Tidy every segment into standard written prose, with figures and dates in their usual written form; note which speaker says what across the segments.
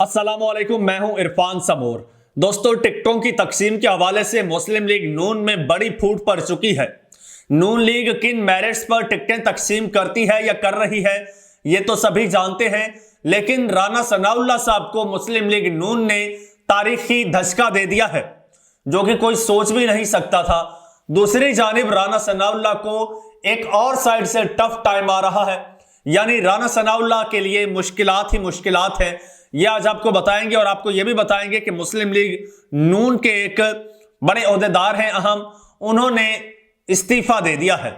Speaker 1: अस्सलामुअलैकुम, मैं हूं इरफान समोर। दोस्तों, टिकटों की तकसीम के हवाले से मुस्लिम लीग नून में बड़ी फूट पड़ चुकी है। नून लीग किन मेरिट्स पर टिकटें तकसीम करती है या कर रही है ये तो सभी जानते हैं, लेकिन राना सनाउल्लाह साहब को मुस्लिम लीग नून ने तारीखी धचका दे दिया है, जो कि कोई सोच भी नहीं सकता था। दूसरी जानिब राना सनाउल्लाह को एक और साइड से टफ टाइम आ रहा है, यानी राना सनाउल्लाह के लिए मुश्किलात ही मुश्किलात है। यह आज आपको बताएंगे और आपको यह भी बताएंगे कि मुस्लिम लीग नून के एक बड़े ओहदेदार हैं अहम, उन्होंने इस्तीफा दे दिया है।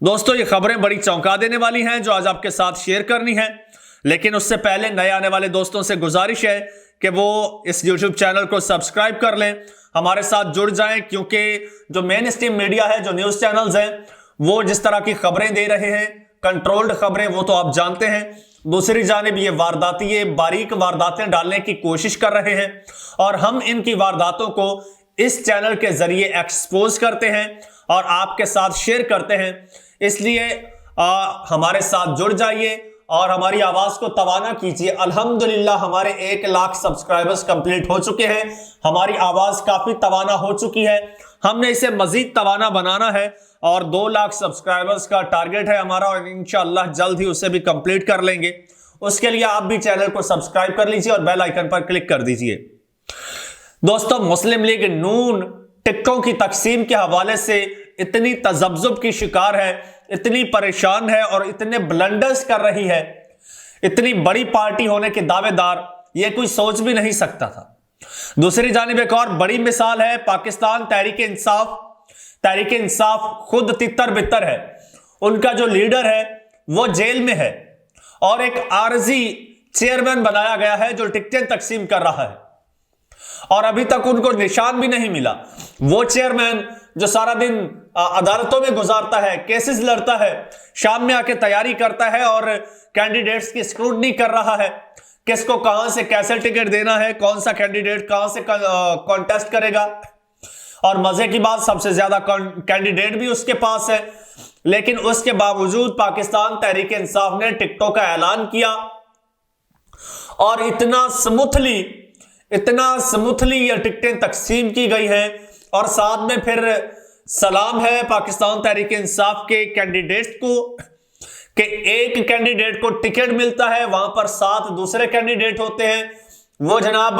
Speaker 1: दोस्तों, ये खबरें बड़ी चौंका देने वाली हैं जो आज आपके साथ शेयर करनी है, लेकिन उससे पहले नए आने वाले दोस्तों से गुजारिश है कि वो इस YouTube चैनल को सब्सक्राइब कर लें, हमारे साथ जुड़ जाएं, क्योंकि जो मेन स्ट्रीम मीडिया है, जो न्यूज चैनल्स हैं, वो जिस तरह की खबरें दे रहे हैं, कंट्रोल्ड खबरें, वो तो आप जानते हैं। दूसरी जानिब ये वारदाती, ये बारीक वारदातें डालने की कोशिश कर रहे हैं और हम इनकी वारदातों को इस चैनल के जरिए एक्सपोज करते हैं और आपके साथ शेयर करते हैं। इसलिए हमारे साथ जुड़ जाइए और हमारी आवाज को तवाना कीजिए। अल्हम्दुलिल्लाह हमारे 1 लाख सब्सक्राइबर्स कंप्लीट हो चुके हैं। हमारी आवाज काफी तवाना हो चुकी है, हमने इसे मजीद तवाना बनाना है और 2 लाख सब्सक्राइबर्स का टारगेट है हमारा और इंशाअल्लाह जल्द ही उसे भी कंप्लीट कर लेंगे। उसके लिए आप भी चैनल को सब्सक्राइब कर लीजिए और बेल आइकन पर क्लिक कर दीजिए। दोस्तों, मुस्लिम लीग नून टिकटों की तकसीम के हवाले से इतनी तजब्जुब की शिकार है, इतनी परेशान है और इतने ब्लंडर्स कर रही है, इतनी बड़ी पार्टी होने के दावेदार ये कोई सोच भी नहीं सकता था। दूसरी जानिब एक और बड़ी मिसाल है पाकिस्तान तहरीक इंसाफ। तहरीक इंसाफ खुद तितर बितर है, उनका जो लीडर है वो जेल में है और एक आरजी चेयरमैन बनाया गया है जो टिकटें तकसीम कर रहा है और अभी तक उनको निशान भी नहीं मिला। वो चेयरमैन जो सारा दिन अदालतों में गुजारता है, केसेस लड़ता है, शाम में आके तैयारी करता है और कैंडिडेट्स की स्क्रूटनी कर रहा है, किसको कहां से कैसे टिकट देना है, कौन सा कैंडिडेट कहां से कॉन्टेस्ट करेगा, और मजे की बात सबसे ज्यादा कैंडिडेट भी उसके पास है। लेकिन उसके बावजूद पाकिस्तान तहरीक इंसाफ ने टिकटों का ऐलान किया और इतना स्मूथली ये टिकटें तकसीम की गई हैं और साथ में फिर सलाम है पाकिस्तान तहरीक इंसाफ के कैंडिडेट्स को कि एक कैंडिडेट को टिकट मिलता है, वहां पर 7 दूसरे कैंडिडेट होते हैं, वो जनाब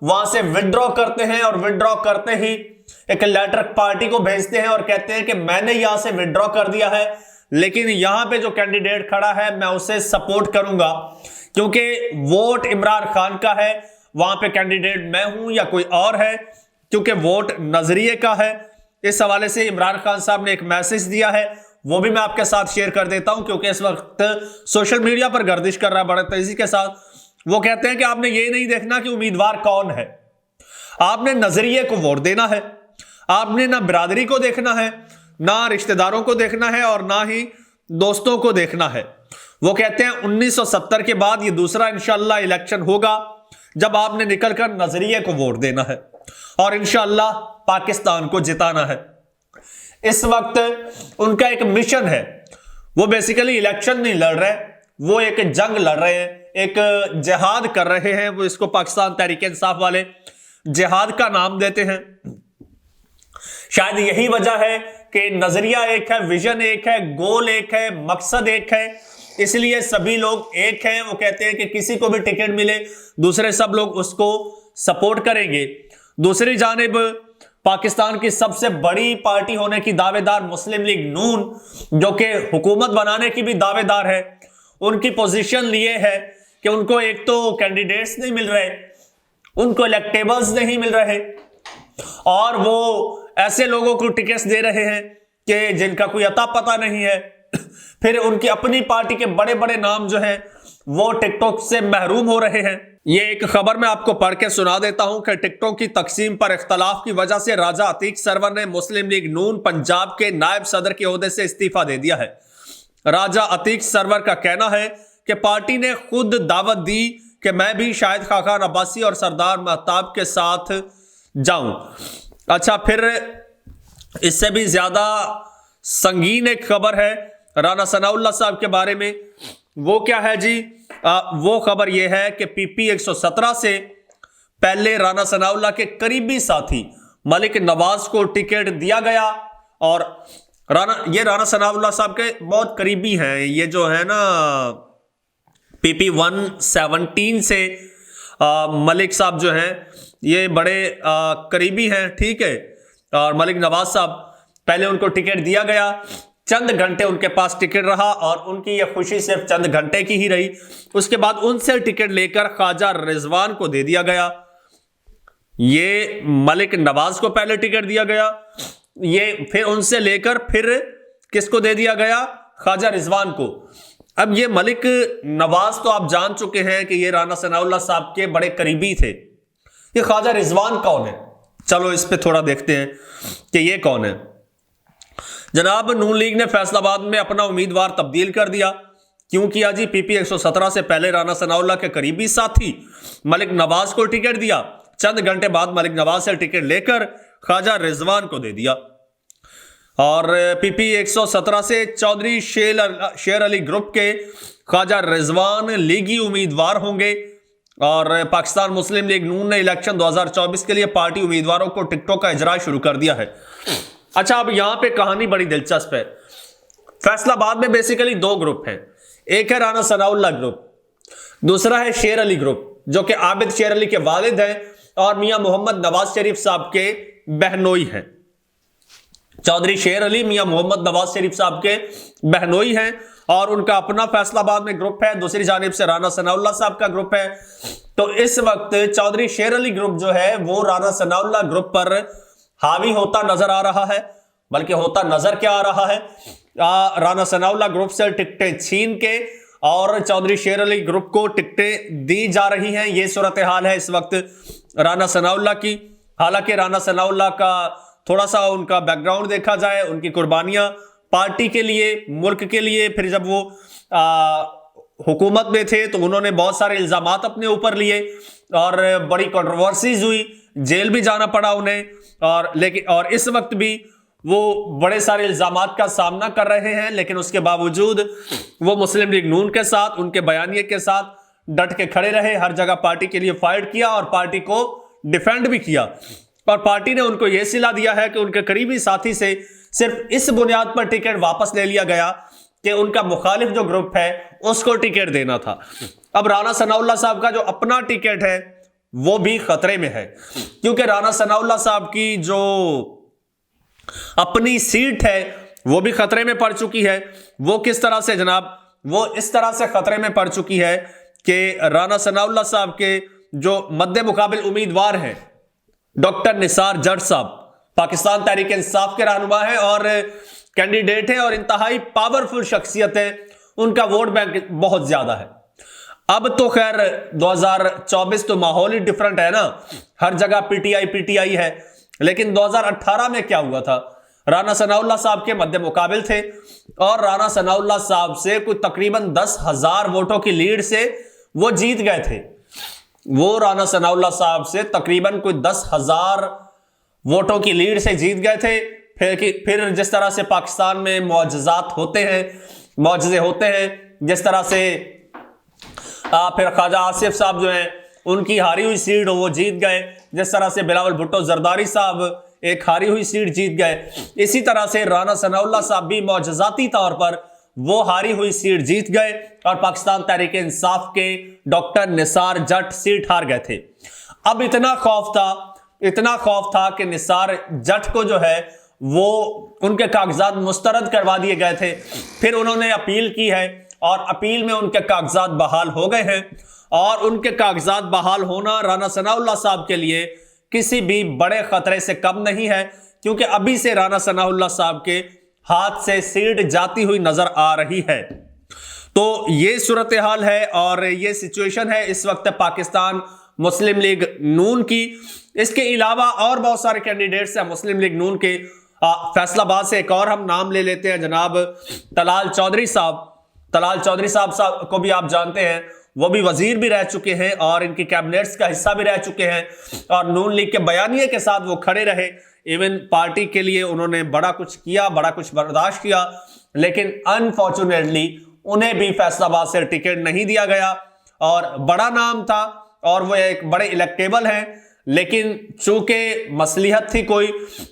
Speaker 1: वहां से विड्रॉ करते हैं और विड्रॉ करते ही एक लेटर पार्टी को भेजते हैं और कहते हैं कि मैंने यहां से विड्रॉ कर दिया है, लेकिन यहां पे जो कैंडिडेट खड़ा है मैं उसे सपोर्ट करूंगा क्योंकि वोट इमरान खान का है, वहां पे कैंडिडेट मैं हूं या कोई और है, क्योंकि वोट नजरिए का है। इस हवाले से इमरान खान साहब ने एक मैसेज दिया है, वो भी मैं आपके साथ शेयर कर देता हूं क्योंकि इस वक्त सोशल मीडिया पर गर्दिश कर रहा है बड़े तेजी के साथ। वो कहते हैं कि आपने ये नहीं देखना कि उम्मीदवार कौन है, आपने नजरिए को वोट देना है, आपने ना बिरादरी को देखना है, ना रिश्तेदारों को देखना है और ना ही दोस्तों को देखना है। वो कहते हैं 1970 के बाद ये दूसरा इंशाअल्लाह इलेक्शन होगा जब आपने निकलकर नजरिए को वोट देना है और इंशाअल्लाह पाकिस्तान को जिताना है। इस वक्त उनका एक मिशन है, वो बेसिकली इलेक्शन नहीं लड़ रहे, वो एक जंग लड़ रहे हैं, एक जिहाद कर रहे हैं। वो इसको पाकिस्तान तहरीक इंसाफ वाले जिहाद का नाम देते हैं। शायद यही वजह है कि नजरिया एक है, विजन एक है, गोल एक है, मकसद एक है, इसलिए सभी लोग एक हैं। वो कहते हैं कि किसी को भी टिकट मिले दूसरे सब लोग उसको सपोर्ट करेंगे। दूसरी जानिब पाकिस्तान की सबसे बड़ी पार्टी होने की दावेदार मुस्लिम लीग नून, जो कि हुकूमत बनाने की भी दावेदार है, उनकी पोजीशन लिए है कि उनको एक तो कैंडिडेट्स नहीं मिल रहे, उनको इलेक्टेबल्स नहीं मिल रहे और वो ऐसे लोगों को टिकट्स दे रहे हैं कि जिनका कोई अता पता नहीं है। फिर उनकी अपनी पार्टी के बड़े बड़े नाम जो हैं वो टिकटॉक से महरूम हो रहे हैं। ये एक खबर मैं आपको पढ़ के सुना देता हूं कि टिकटॉक की तकसीम पर इख्तलाफ की वजह से राजा अतीक सरवर ने मुस्लिम लीग नून पंजाब के नायब सदर के ओहदे से इस्तीफा दे दिया है। राजा अतीक सरवर का कहना है कि पार्टी ने खुद दावत दी कि मैं भी शाहिद खाखान अब्बासी और सरदार महताब के साथ जाऊं। अच्छा, फिर इससे भी ज्यादा संगीन एक खबर है राना सनाउल्लाह साहब के बारे में। वो क्या है जी? वो खबर ये है कि पीपी 117 से पहले राना सनाउल्लाह के करीबी साथी मलिक नवाज को टिकट दिया गया। और राना सनाउल्लाह साहब के बहुत करीबी हैं, ये जो है ना पीपी 117 से मलिक साहब जो हैं ये बड़े करीबी हैं, ठीक है। और मलिक नवाज साहब पहले उनको टिकट दिया गया, चंद घंटे उनके पास टिकट रहा और उनकी यह खुशी सिर्फ चंद घंटे की ही रही। उसके बाद उनसे टिकट लेकर ख्वाजा रिजवान को दे दिया गया। ये मलिक नवाज को पहले टिकट दिया गया, ये फिर उनसे लेकर फिर किसको दे दिया गया? ख्वाजा रिजवान को। अब ये मलिक नवाज तो आप जान चुके हैं कि ये राना सनाउल्लाह साहब के बड़े करीबी थे। ये ख्वाजा रिजवान कौन है? चलो इस पे थोड़ा देखते हैं कि ये कौन है। जनाब, नून लीग ने फैसलाबाद में अपना उम्मीदवार तब्दील कर दिया। क्यों किया जी? पीपी 117 से पहले राना सनाउल्लाह के करीबी साथी मलिक नवाज को टिकट दिया, चंद घंटे बाद मलिक नवाज से टिकट लेकर ख्वाजा रिजवान को दे दिया। और पीपी 117 से चौधरी शेर अली ग्रुप के ख्वाजा रिजवान लीगी उम्मीदवार होंगे। और पाकिस्तान मुस्लिम लीग नून ने इलेक्शन 2024 के लिए पार्टी उम्मीदवारों को टिकटों का इजरा शुरू कर दिया है। अच्छा, अब यहां पे कहानी बड़ी दिलचस्प है। फैसलाबाद में बेसिकली दो ग्रुप हैं, एक है राना सनाउल्लाह ग्रुप, दूसरा है शेर अली ग्रुप, जो कि आबिद शेर अली के वालिद हैं और मियां मोहम्मद नवाज शरीफ साहब के बहनोई हैं। चौधरी शेर अली मियां मोहम्मद नवाज शरीफ साहब के बहनोई हैं और उनका अपना फैसलाबाद में ग्रुप है, दूसरी जानिब से राना सनाउल्लाह साहब का ग्रुप है। तो इस वक्त चौधरी शेर अली ग्रुप जो है वो राना सनाउल्लाह ग्रुप पर हावी होता नजर आ रहा है। बल्कि होता नजर क्या आ रहा है, राना सनाउल्लाह ग्रुप से टिकटें छीन के और चौधरी शेर अली ग्रुप को टिकटें दी जा रही हैं। ये सूरत हाल है इस वक्त राना सनाउल्लाह की। हालांकि राना सनाउल्लाह का थोड़ा सा उनका बैकग्राउंड देखा जाए, उनकी कुर्बानियां पार्टी के लिए, मुल्क के लिए, फिर जब वो हुकूमत में थे तो उन्होंने बहुत सारे इल्जामात अपने ऊपर लिए और बड़ी कंट्रोवर्सीज हुई, जेल भी जाना पड़ा उन्हें। और इस वक्त भी वो बड़े सारे इल्जामात का सामना कर रहे हैं, लेकिन उसके बावजूद वो मुस्लिम लीग नून के साथ, उनके बयानिए के साथ डट के खड़े रहे। हर जगह पार्टी के लिए फाइट किया और पार्टी को डिफेंड भी किया। और पार्टी ने उनको यह सिला दिया है कि उनके करीबी साथी से सिर्फ इस बुनियाद पर टिकट वापस ले लिया गया कि उनका मुखालिफ जो ग्रुप है उसको टिकट देना था। अब राना सनाउल्लाह साहब का जो अपना टिकट है वो भी खतरे में है, क्योंकि राना सनाउल्लाह साहब की जो अपनी सीट है वो भी खतरे में पड़ चुकी है। वो किस तरह से जनाब? वो इस तरह से खतरे में पड़ चुकी है कि राना सनाउल्लाह साहब के जो मद्दे मुकाबिल उम्मीदवार हैं डॉक्टर निसार जट साहब, पाकिस्तान तहरीक इंसाफ के रहनुमा है और कैंडिडेट है और इंतहाई पावरफुल शख्सियत है, उनका वोट बैंक बहुत ज्यादा है। अब तो खैर 2024 तो माहौल ही डिफरेंट है ना, हर जगह पीटीआई है। लेकिन 2018 में क्या हुआ था? राना सनाउल्लाह साहब के मद्दे मुकाबिल थे और राना सनाउल्लाह साहब से कुछ तकरीबन 10,000 वोटों की लीड से वो जीत गए थे। वो राना सनाउल्लाह साहब से तकरीबन कुछ 10,000 वोटों की लीड से जीत गए थे। फिर जिस तरह से पाकिस्तान में मुआजिजात होते हैं, मुआजिजे होते हैं, जिस तरह से फिर ख्वाजा आसिफ साहब जो हैं उनकी हारी हुई सीट वो जीत गए, जिस तरह से बिलावल भुट्टो जरदारी साहब एक हारी हुई सीट जीत गए, इसी तरह से राना सनाउल्लाह साहब भी मुआजिजाती तौर पर वो हारी हुई सीट जीत गए और पाकिस्तान तहरीक इंसाफ के डॉक्टर निसार जट सीट हार गए थे। अब इतना खौफ था कि निसार जट को जो है वो उनके कागजात मुस्तरद करवा दिए गए थे। फिर उन्होंने अपील की है और अपील में उनके कागजात बहाल हो गए हैं और उनके कागजात बहाल होना राना सनाउल्लाह साहब के लिए किसी भी बड़े खतरे से कम नहीं है, क्योंकि अभी से राना सनाउल्लाह साहब के हाथ से सीट जाती हुई नजर आ रही है। तो ये सूरत हाल है और ये सिचुएशन है इस वक्त पाकिस्तान मुस्लिम लीग नून की। इसके अलावा और बहुत सारे कैंडिडेट्स हैं मुस्लिम लीग नून के। फैसलाबाद से एक और हम नाम ले लेते हैं, जनाब तलाल चौधरी साहब। तलाल चौधरी साहब को भी आप जानते हैं, वो भी वजीर भी रह चुके हैं और इनकी कैबिनेट्स का हिस्सा भी रह चुके हैं और नून लीग के बयानिए के साथ वो खड़े रहे। इवन पार्टी के लिए उन्होंने बड़ा कुछ किया, बड़ा कुछ बर्दाश्त किया, लेकिन अनफॉर्चुनेटली उन्हें भी फैसलाबाद से टिकट नहीं दिया गया। और बड़ा नाम था और वो एक बड़े इलेक्टेबल हैं, लेकिन चूंकि मसलिहत थी कोई,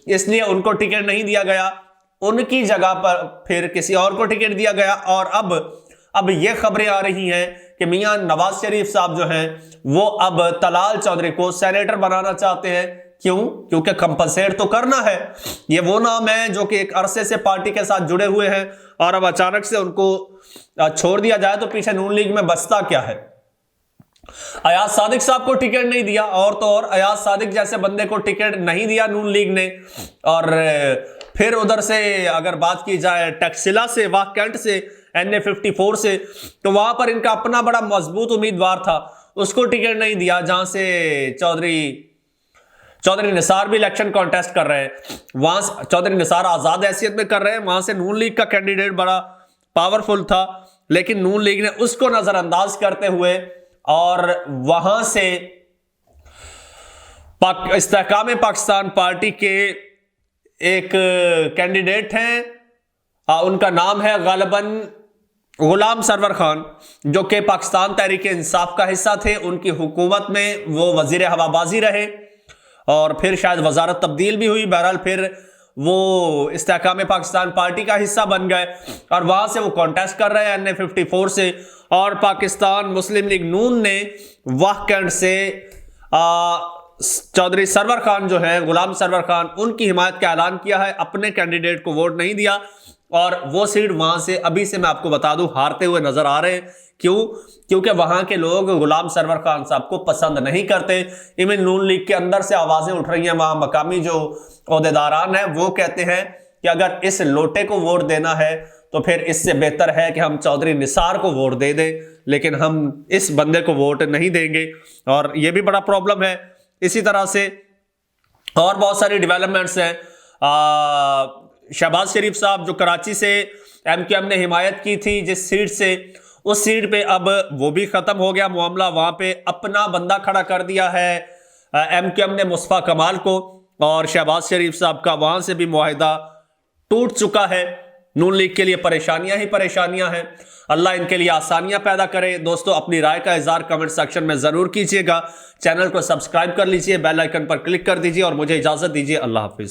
Speaker 1: इसलिए उनको टिकट नहीं दिया गया। उनकी जगह पर फिर किसी और को टिकट दिया गया। और अब ये खबरें आ रही हैं कि मियां नवाज शरीफ साहब जो हैं वो अब तलाल चौधरी को सेनेटर बनाना चाहते हैं। क्यों? क्योंकि कंपनसेट तो करना है। ये वो नाम है जो कि एक अरसे से पार्टी के साथ जुड़े हुए हैं और अब अचानक से उनको छोड़ दिया जाए तो पीछे नून लीग में बचता क्या है। अयाज सादिक साहब को टिकट नहीं दिया, और तो और अयाज सादिक जैसे बंदे को टिकट नहीं दिया नून लीग ने। और फिर उधर से अगर बात की जाए टैक्सिला से, वाह कैंट से, NA54 से, तो वहां पर इनका अपना बड़ा मजबूत उम्मीदवार था, उसको टिकट नहीं दिया, जहां से चौधरी निसार भी इलेक्शन कॉन्टेस्ट कर रहे हैं। वहां से चौधरी निसार आजाद हैसियत में कर रहे हैं, वहां से नून लीग का कैंडिडेट बड़ा पावरफुल था, लेकिन नून लीग ने उसको नजरअंदाज करते हुए और वहां से इस्तेहकाम पाकिस्तान पार्टी के एक कैंडिडेट हैं, उनका नाम है गालिबन गुलाम सरवर खान, जो कि पाकिस्तान तहरीक इंसाफ का हिस्सा थे। उनकी हुकूमत में वो वजीर हवाबाजी रहे और फिर शायद वजारत तब्दील भी हुई। बहरहाल फिर वो इस्तेहकाम पाकिस्तान पार्टी का हिस्सा बन गए और वहां से वो कॉन्टेस्ट कर रहे हैं NA54 से। और पाकिस्तान मुस्लिम लीग नून ने वाह कैंट से चौधरी सरवर खान जो है, गुलाम सरवर खान, उनकी हिमायत का ऐलान किया है, अपने कैंडिडेट को वोट नहीं दिया और वो सीट वहां से अभी से मैं आपको बता दूं हारते हुए नजर आ रहे हैं। क्यों? क्योंकि वहां के लोग गुलाम सरवर खान साहब को पसंद नहीं करते। इवन नून लीग के अंदर से आवाजें उठ रही हैं, वहां मकामी जो ओहदेदारान हैं वो कहते हैं कि अगर इस लोटे को वोट देना है तो फिर इससे बेहतर है कि हम चौधरी निसार को वोट दे दें, लेकिन हम इस बंदे को वोट नहीं देंगे। और ये भी बड़ा प्रॉब्लम है। इसी तरह से और बहुत सारी डेवलपमेंट्स हैं। शहबाज शरीफ साहब जो कराची से MQM ने हिमायत की थी जिस सीट से, उस सीट पे अब वो भी खत्म हो गया मामला। वहां पे अपना बंदा खड़ा कर दिया है MQM ने, मुस्तफा कमाल को, और शहबाज शरीफ साहब का वहां से भी मुआहिदा टूट चुका है। नून लीग के लिए परेशानियां ही परेशानियां हैं। अल्लाह इनके लिए आसानियां पैदा करे। दोस्तों, अपनी राय का इजहार कमेंट सेक्शन में जरूर कीजिएगा। चैनल को सब्सक्राइब कर लीजिए, बेल आइकन पर क्लिक कर दीजिए और मुझे इजाजत दीजिए। अल्लाह हाफिज।